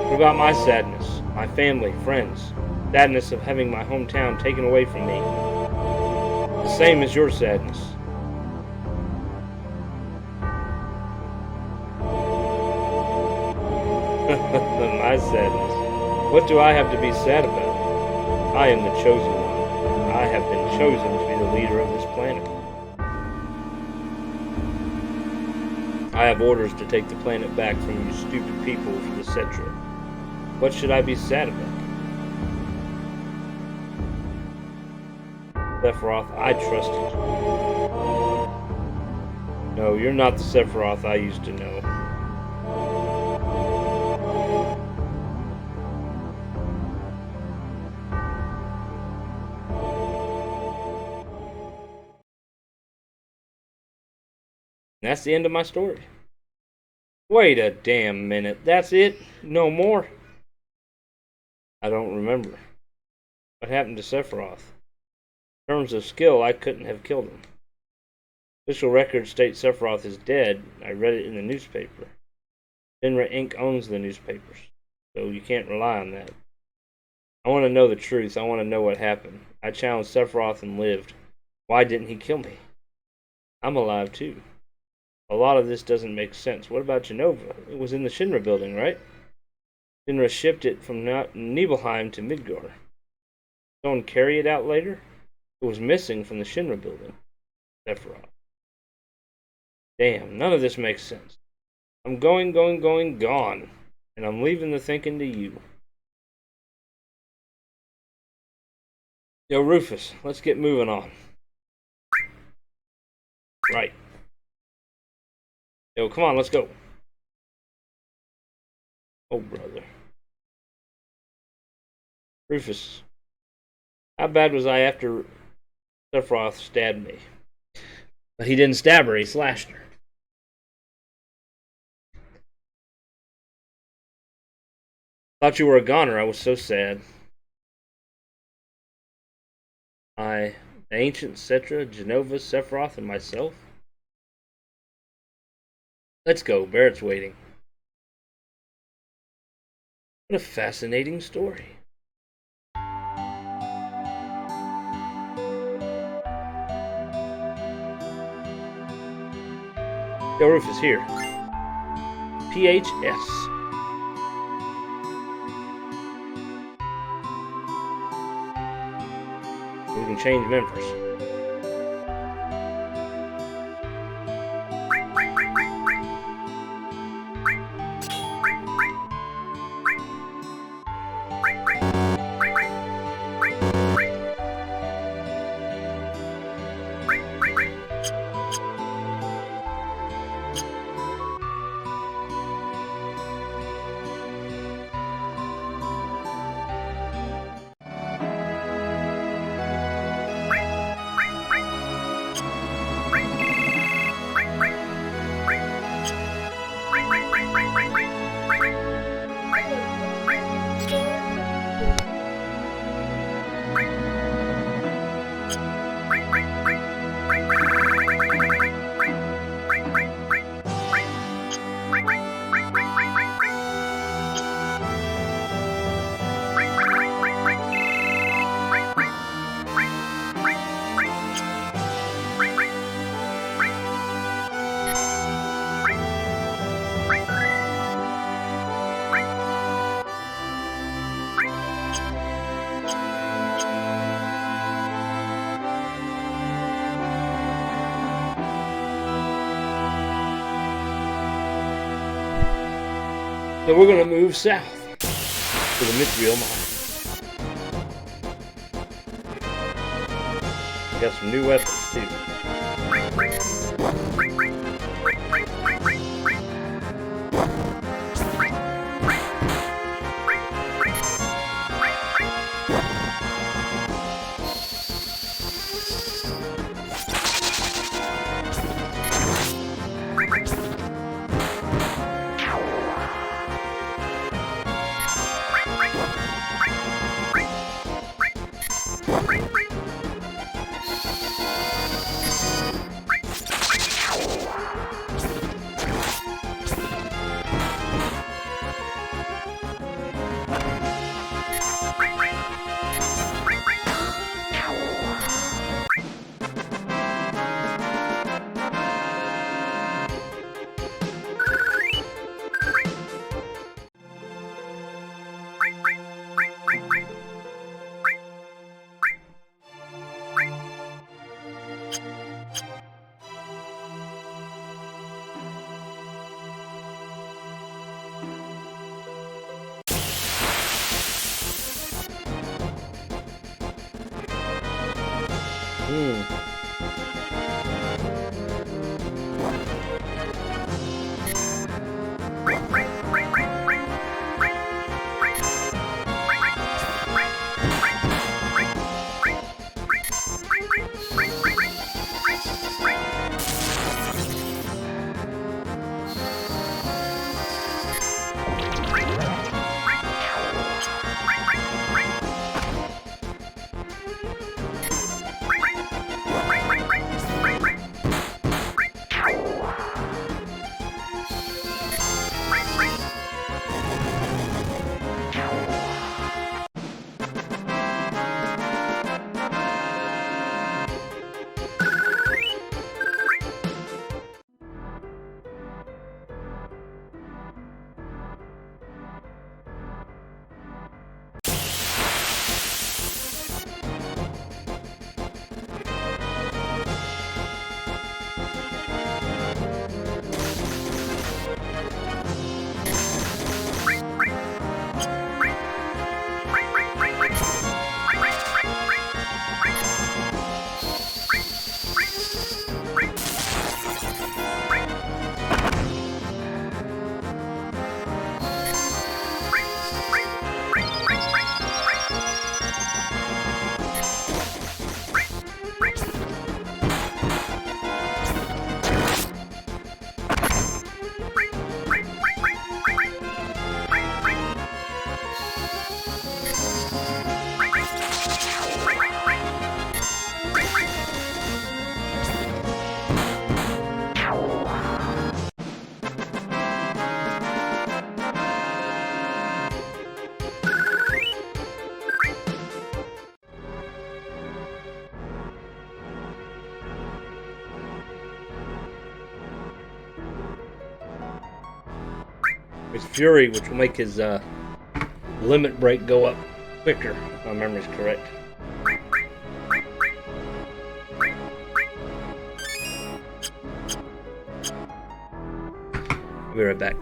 What about my sadness, my family, friends, sadness of having my hometown taken away from me? The same as your sadness. My sadness. What do I have to be sad about? I am the chosen one. I have been chosen to be the leader of this planet. I have orders to take the planet back from you stupid people for the Cetra. What should I be sad about? Sephiroth, I trusted you. No, you're not the Sephiroth I used to know. And that's the end of my story. Wait a damn minute. That's it? No more? I don't remember. What happened to Sephiroth? In terms of skill, I couldn't have killed him. Official records state Sephiroth is dead. I read it in the newspaper. Renner Inc. owns the newspapers, so you can't rely on that. I want to know the truth. I want to know what happened. I challenged Sephiroth and lived. Why didn't he kill me? I'm alive too. A lot of this doesn't make sense. What about Jenova? It was in the Shinra building, right? Shinra shipped it from Nibelheim to Midgar. Someone carry it out later? It was missing from the Shinra building. Sephiroth. Damn, none of this makes sense. I'm going, gone. And I'm leaving the thinking to you. Yo, Rufus, let's get moving on. Right. Yo, come on, let's go. Oh, brother. Rufus, how bad was I after Sephiroth stabbed me? But he didn't stab her, he slashed her. Thought you were a goner, I was so sad. The ancient Cetra, Jenova, Sephiroth, and myself? Let's go, Barrett's waiting. What a fascinating story. Yo, Rufus, here. PHS. We can change members. So we're gonna move south to the mithril mine. Got some new weapons too. His fury, which will make his limit break go up quicker, if my memory's correct. I'll be right back.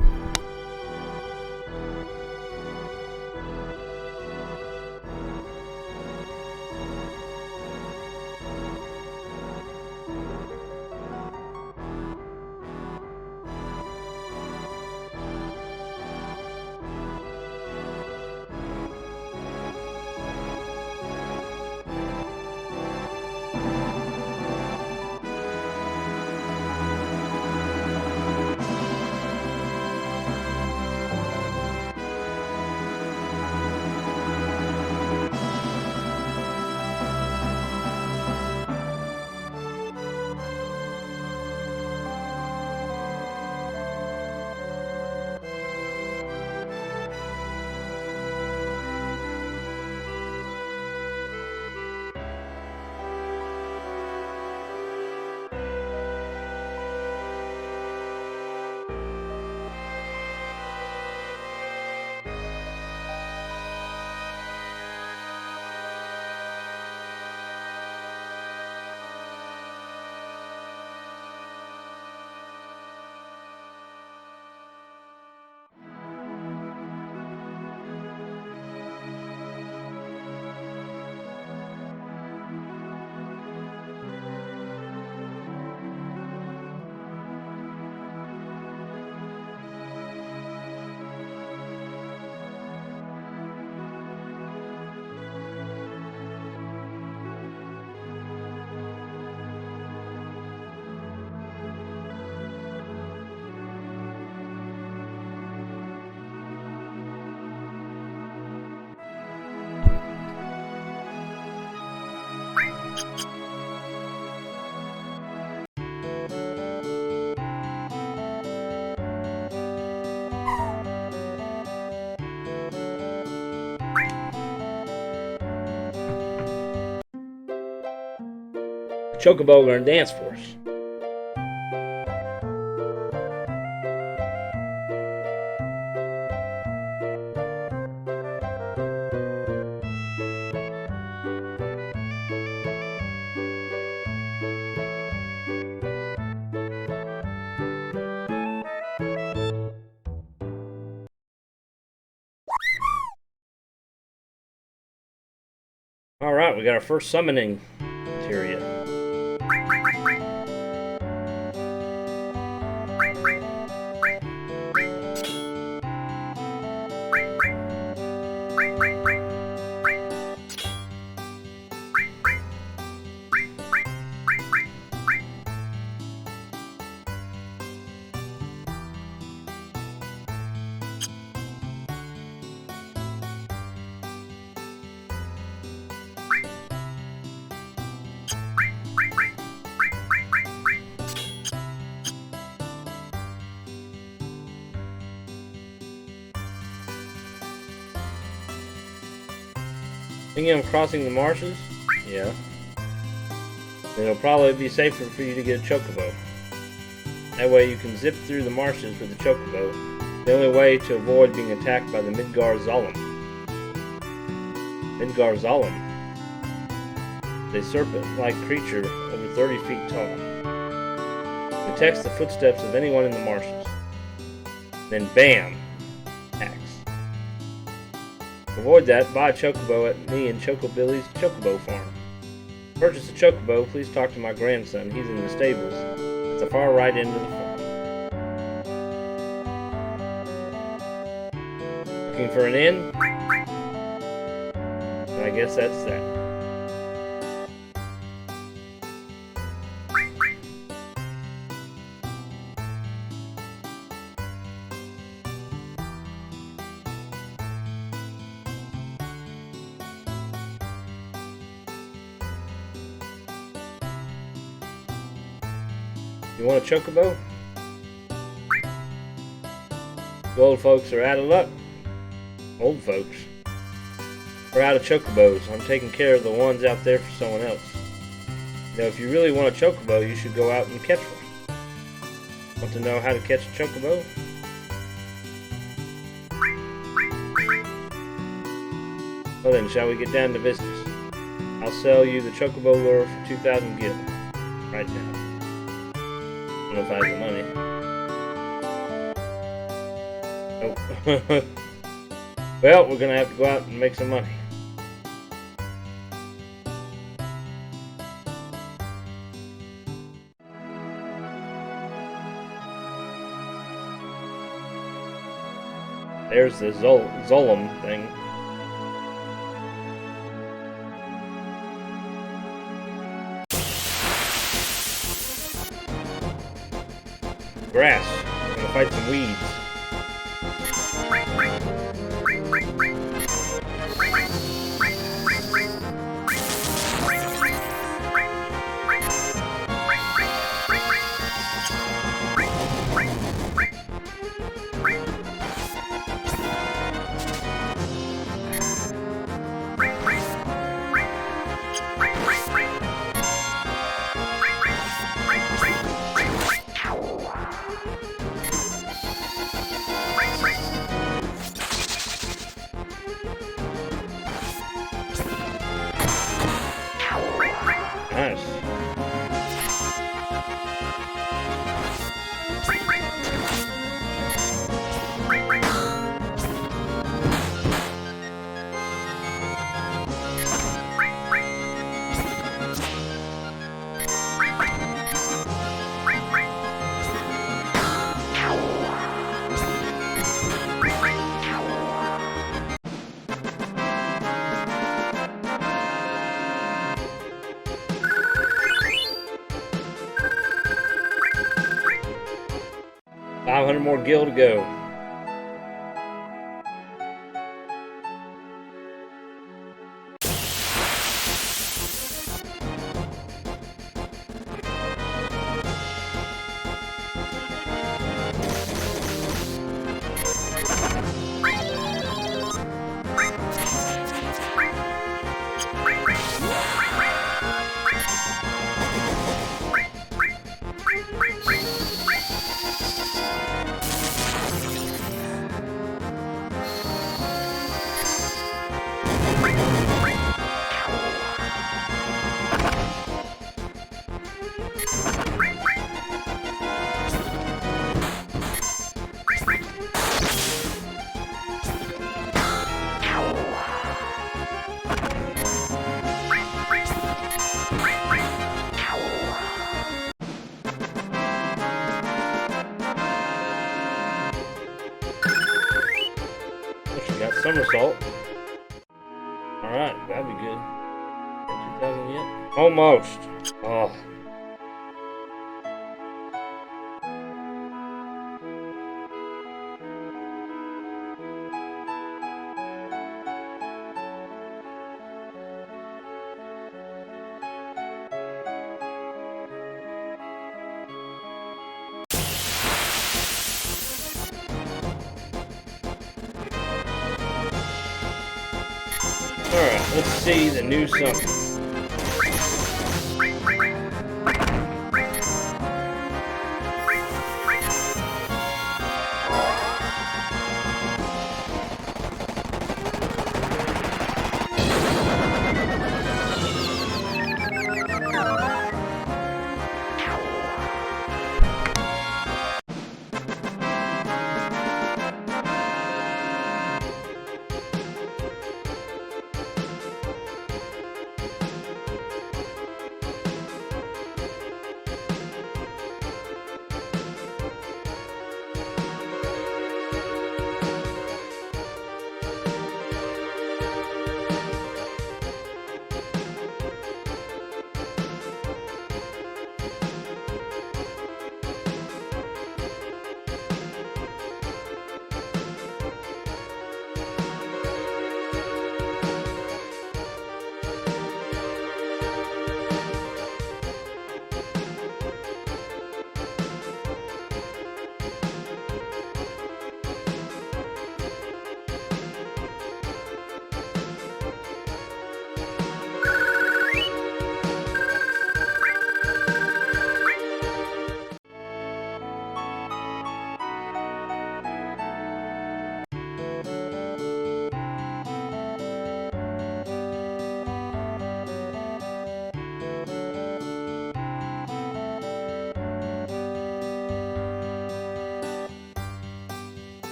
Chocobo are going to dance for us. Alright, we got our first summoning materia. Thinking of crossing the marshes? Yeah. Then it'll probably be safer for you to get a chocobo. That way you can zip through the marshes with a chocobo. The only way to avoid being attacked by the Midgar Zolom. Midgar Zolom. A serpent-like creature over 30 feet tall. Detects the footsteps of anyone in the marshes. Then BAM! Attacks. To avoid that, buy a chocobo at me and Chocobilly's Chocobo Farm. To purchase a chocobo, please talk to my grandson. He's in the stables at the far right end of the farm. Looking for an inn? And I guess that's that. You want a chocobo? The old folks are out of luck. Old folks are out of chocobos. I'm taking care of the ones out there for someone else. Now, if you really want a chocobo, you should go out and catch one. Want to know how to catch a chocobo? Well then, shall we get down to business? I'll sell you the chocobo lure for 2,000 gil right now. I don't know if I have the money. Nope. Well, we're gonna have to go out and make some money. There's the Zolom thing. Grass. I'm gonna fight some weeds. Nice. $500 more gil to go. somersault. Alright, that'd be good. Got 2,000 yet? Almost. Oh. Alright, let's see the new something.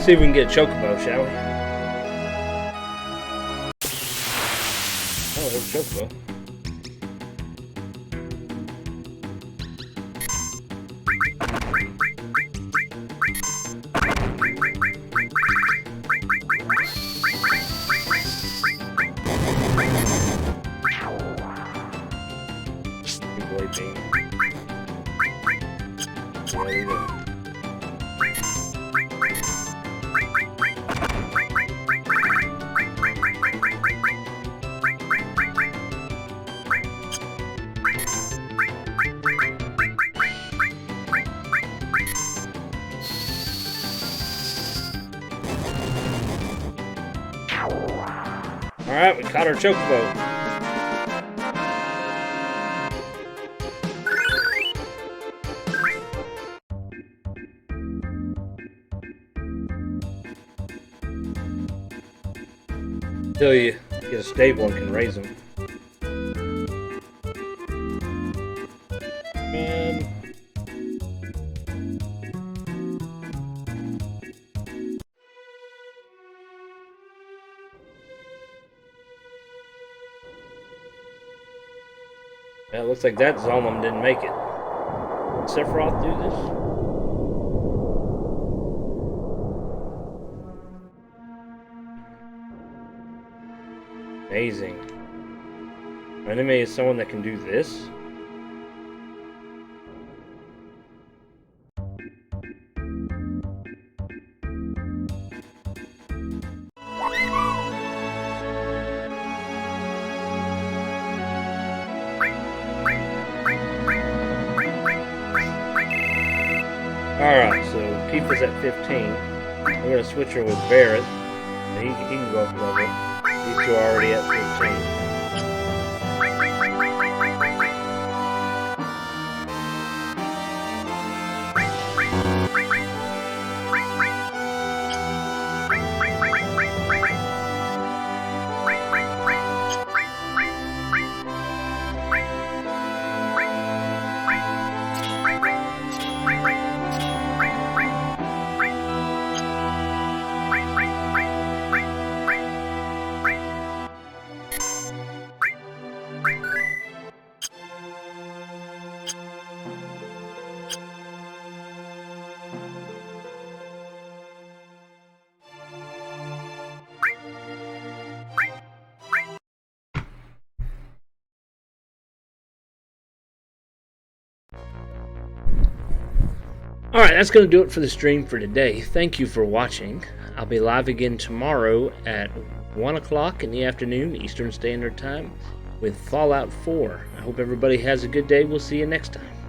See if we can get a chocobo, shall we? Oh, there's a chocobo. Blade beam. Yeah, there you go. Alright, we caught our chocobo. Until you get a stable and can raise them. Yeah, it looks like that Zolmum didn't make it. Sephiroth do this? Amazing. Our enemy is someone that can do this? Alright, so Keith is at 15. We're going to switch her with Barrett. He can go up level. These two are already at 15. Alright, that's going to do it for the stream for today. Thank you for watching. I'll be live again tomorrow at 1 o'clock in the afternoon, Eastern Standard Time, with Fallout 4. I hope everybody has a good day. We'll see you next time.